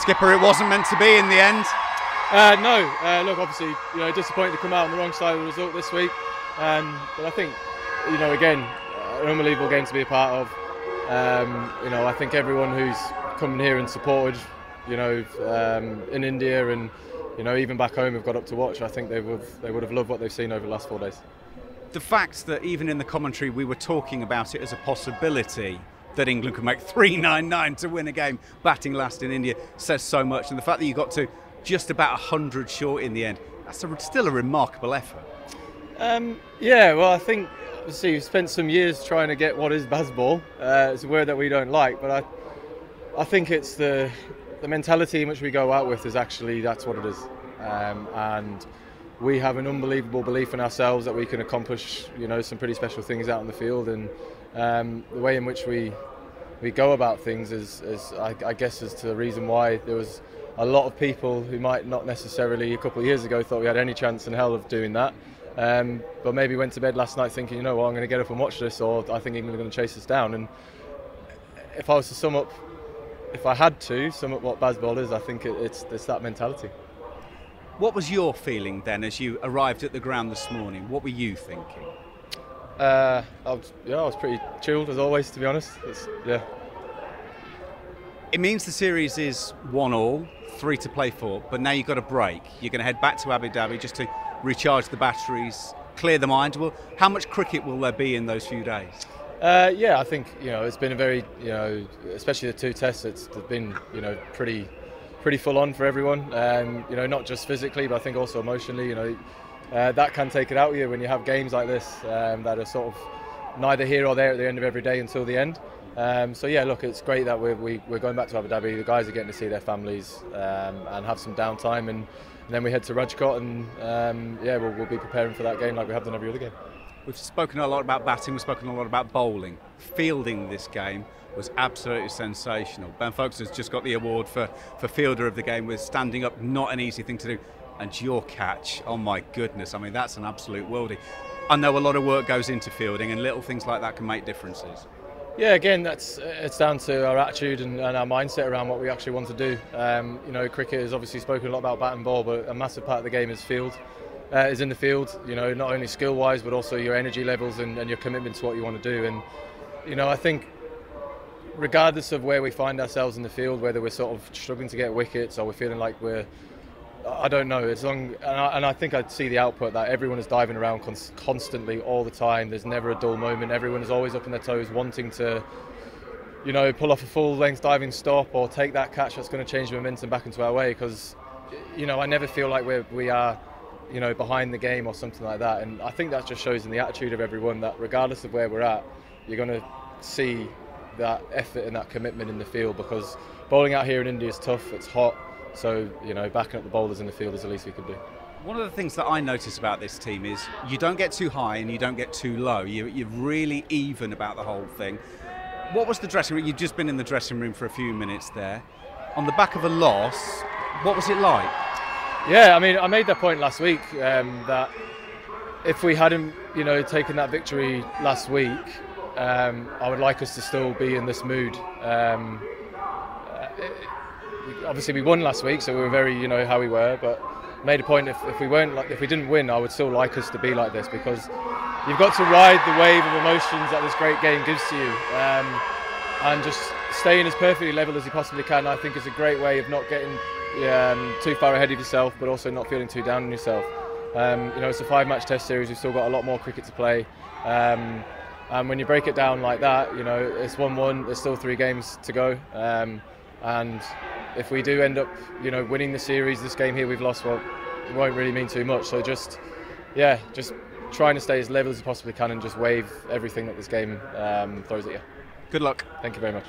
Skipper, it wasn't meant to be in the end. No, look, obviously, disappointed to come out on the wrong side of the result this week. But I think, again, an unbelievable game to be a part of. I think everyone who's come here and supported, in India and, even back home have got up to watch. I think they would have loved what they've seen over the last 4 days. The fact that even in the commentary we were talking about it as a possibility that England could make 399 to win a game batting last in India says so much, and the fact that you got to just about 100 short in the end, that's still a remarkable effort. Well, I think obviously we've spent some years trying to get what is Bazball. It's a word that we don't like, but I think it's the mentality in which we go out with is actually that's what it is, and we have an unbelievable belief in ourselves that we can accomplish some pretty special things out in the field, and the way in which we go about things is I guess is to the reason why there was a lot of people who might not necessarily a couple of years ago thought we had any chance in hell of doing that, but maybe went to bed last night thinking, I'm going to get up and watch this, or I think England are going to chase us down. And if I was to sum up, if I had to sum up what Bazball is, I think it's that mentality. What was your feeling then as you arrived at the ground this morning? What were you thinking? I was pretty chilled as always, to be honest. It means the series is 1-1, 3 to play for, but now you've got a break. You're going to head back to Abu Dhabi just to recharge the batteries, clear the mind. Well, how much cricket will there be in those few days? I think it's been a very especially the 2 tests. It's been pretty full on for everyone. Not just physically, but I think also emotionally. That can take it out of you when you have games like this that are sort of neither here or there at the end of every day until the end. Look, it's great that we're going back to Abu Dhabi. The guys are getting to see their families and have some downtime, and then we head to Rajkot, and we'll be preparing for that game like we have done every other game. We've spoken a lot about batting, we've spoken a lot about bowling. Fielding this game was absolutely sensational. Ben Folkes has just got the award for fielder of the game with standing up, not an easy thing to do. And your catch, oh my goodness, I mean, that's an absolute worldie. I know a lot of work goes into fielding, and little things like that can make differences. Yeah, again, it's down to our attitude and our mindset around what we actually want to do. Cricket has obviously spoken a lot about bat and ball, but a massive part of the game is in the field. Not only skill-wise, but also your energy levels and your commitment to what you want to do. And I think regardless of where we find ourselves in the field, whether we're sort of struggling to get wickets or we're feeling like I don't know. And I think I'd see the output that everyone is diving around constantly all the time. There's never a dull moment. Everyone is always up on their toes, wanting to, pull off a full-length diving stop or take that catch that's going to change the momentum back into our way. Because, I never feel like we are, behind the game or something like that. And I think that just shows in the attitude of everyone that regardless of where we're at, you're going to see that effort and that commitment in the field, because bowling out here in India is tough. It's hot. So, backing up the bowlers in the field is the least we could do. One of the things that I notice about this team is you don't get too high and you don't get too low. You're really even about the whole thing. What was the dressing room? You've just been in the dressing room for a few minutes there. On the back of a loss, what was it like? Yeah, I mean, I made that point last week that if we hadn't, taken that victory last week, I would like us to still be in this mood. Obviously we won last week, so we were very, how we were, but made a point if we didn't win, I would still like us to be like this, because you've got to ride the wave of emotions that this great game gives to you, and just staying as perfectly level as you possibly can. I think is a great way of not getting too far ahead of yourself, but also not feeling too down on yourself. It's a 5-match test series. We've still got a lot more cricket to play, and when you break it down like that, it's 1-1. There's still 3 games to go, and if we do end up, winning the series, this game here we've lost, well, it won't really mean too much. So just trying to stay as level as you possibly can and just wave everything that this game throws at you. Good luck. Thank you very much.